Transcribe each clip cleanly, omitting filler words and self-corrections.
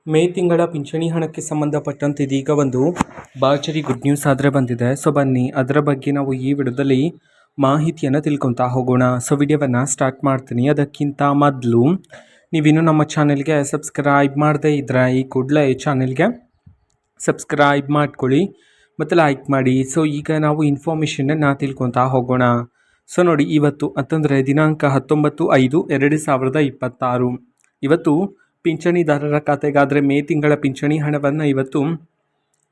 ಮೇ ತಿಂಗಳ ಪಿಂಚಣಿ ಹಣಕ್ಕೆ ಸಂಬಂಧಪಟ್ಟಂತೆ ಇದೀಗ ಒಂದು ಭರ್ಜರಿ ಗುಡ್ ನ್ಯೂಸ್ ಆದರೆ ಬಂದಿದೆ. ಸೊ ಬನ್ನಿ ಅದರ ಬಗ್ಗೆ ನಾವು ಈ ವಿಡಿಯೋದಲ್ಲಿ ಮಾಹಿತಿಯನ್ನು ತಿಳ್ಕೊತಾ ಹೋಗೋಣ. ಸೊ ವಿಡಿಯೋವನ್ನು ಸ್ಟಾರ್ಟ್ ಮಾಡ್ತೀನಿ. ಅದಕ್ಕಿಂತ ಮೊದಲು ನೀವಿನ್ನೂ ನಮ್ಮ ಚಾನೆಲ್ಗೆ ಸಬ್ಸ್ಕ್ರೈಬ್ ಮಾಡದೇ ಇದ್ದರೆ ಈ ಕೂಡಲೇ ಚಾನೆಲ್ಗೆ ಸಬ್ಸ್ಕ್ರೈಬ್ ಮಾಡ್ಕೊಳ್ಳಿ ಮತ್ತು ಲೈಕ್ ಮಾಡಿ. ಸೊ ಈಗ ನಾವು ಇನ್ಫಾರ್ಮೇಷನನ್ನು ತಿಳ್ಕೊತಾ ಹೋಗೋಣ. ಸೊ ನೋಡಿ, ಇವತ್ತು ಅಂತಂದರೆ ದಿನಾಂಕ 19/5/2026 ಇವತ್ತು ಪಿಂಚಣಿದಾರರ ಖಾತೆಗಾದರೆ ಮೇ ತಿಂಗಳ ಪಿಂಚಣಿ ಹಣವನ್ನು ಇವತ್ತು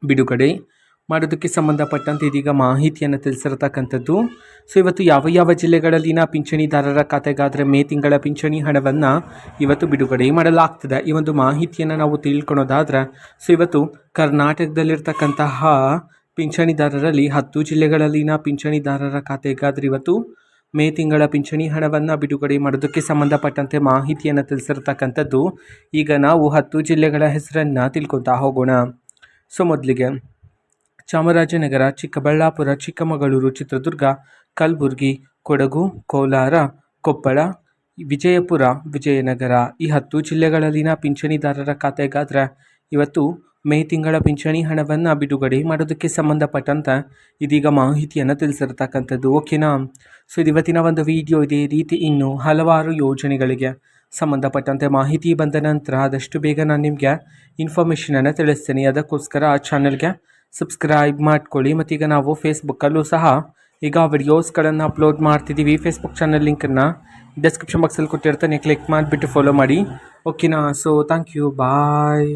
ಬಿಡುಗಡೆ ಮಾಡೋದಕ್ಕೆ ಸಂಬಂಧಪಟ್ಟಂತೆ ಇದೀಗ ಮಾಹಿತಿಯನ್ನು ತಿಳಿಸಿರತಕ್ಕಂಥದ್ದು. ಸೊ ಇವತ್ತು ಯಾವ ಯಾವ ಜಿಲ್ಲೆಗಳಲ್ಲಿನ ಪಿಂಚಣಿದಾರರ ಖಾತೆಗಾದರೆ ಮೇ ತಿಂಗಳ ಪಿಂಚಣಿ ಹಣವನ್ನು ಇವತ್ತು ಬಿಡುಗಡೆ ಮಾಡಲಾಗ್ತದೆ, ಈ ಒಂದು ಮಾಹಿತಿಯನ್ನು ನಾವು ತಿಳ್ಕೊಳೋದಾದ್ರೆ, ಸೊ ಇವತ್ತು ಕರ್ನಾಟಕದಲ್ಲಿರ್ತಕ್ಕಂತಹ ಪಿಂಚಣಿದಾರರಲ್ಲಿ 10 ಜಿಲ್ಲೆಗಳಲ್ಲಿನ ಪಿಂಚಣಿದಾರರ ಖಾತೆಗಾದರೆ ಇವತ್ತು ಮೇ ತಿಂಗಳ ಪಿಂಚಣಿ ಹಣವನ್ನು ಬಿಡುಗಡೆ ಮಾಡೋದಕ್ಕೆ ಸಂಬಂಧಪಟ್ಟಂತೆ ಮಾಹಿತಿಯನ್ನು ತಿಳಿಸಿರ್ತಕ್ಕಂಥದ್ದು. ಈಗ ನಾವು 10 ಜಿಲ್ಲೆಗಳ ಹೆಸರನ್ನು ತಿಳ್ಕೊತಾ ಹೋಗೋಣ. ಸೊ ಮೊದಲಿಗೆ ಚಾಮರಾಜನಗರ, ಚಿಕ್ಕಬಳ್ಳಾಪುರ, ಚಿಕ್ಕಮಗಳೂರು, ಚಿತ್ರದುರ್ಗ, ಕಲಬುರಗಿ, ಕೊಡಗು, ಕೋಲಾರ, ಕೊಪ್ಪಳ, ವಿಜಯಪುರ, ವಿಜಯನಗರ ಈ 10 ಜಿಲ್ಲೆಗಳಲ್ಲಿನ ಪಿಂಚಣಿದಾರರ ಖಾತೆಗಾದರೆ ಇವತ್ತು ಮೇ ತಿಂಗಳ ಪಿಂಚಣಿ ಹಣವನ್ನು ಬಿಡುಗಡೆ ಮಾಡೋದಕ್ಕೆ ಸಂಬಂಧಪಟ್ಟಂತೆ ಇದೀಗ ಮಾಹಿತಿಯನ್ನು ತಿಳಿಸಿರ್ತಕ್ಕಂಥದ್ದು. ಓಕೆನಾ? ಸೊ ಇದು ಇವತ್ತಿನ ಒಂದು ವಿಡಿಯೋ. ಇದೇ ರೀತಿ ಇನ್ನು ಹಲವಾರು ಯೋಜನೆಗಳಿಗೆ ಸಂಬಂಧಪಟ್ಟಂತೆ ಮಾಹಿತಿ ಬಂದ ನಂತರ ಆದಷ್ಟು ಬೇಗ ನಾನು ನಿಮಗೆ ಇನ್ಫಾರ್ಮೇಷನನ್ನು ತಿಳಿಸ್ತೀನಿ. ಅದಕ್ಕೋಸ್ಕರ ಆ ಚಾನಲ್ಗೆ ಸಬ್ಸ್ಕ್ರೈಬ್ ಮಾಡ್ಕೊಳ್ಳಿ. ಮತ್ತೀಗ ನಾವು ಫೇಸ್ಬುಕ್ಕಲ್ಲೂ ಸಹ ಈಗ ವಿಡಿಯೋಸ್ಗಳನ್ನು ಅಪ್ಲೋಡ್ ಮಾಡ್ತಿದ್ದೀವಿ. ಫೇಸ್ಬುಕ್ ಚಾನಲ್ ಲಿಂಕನ್ನು ಡಿಸ್ಕ್ರಿಪ್ಷನ್ ಬಾಕ್ಸಲ್ಲಿ ಕೊಟ್ಟಿರ್ತಾನೆ, ಕ್ಲಿಕ್ ಮಾಡಿಬಿಟ್ಟು ಫಾಲೋ ಮಾಡಿ. ಓಕೆನಾ? So thank you, bye.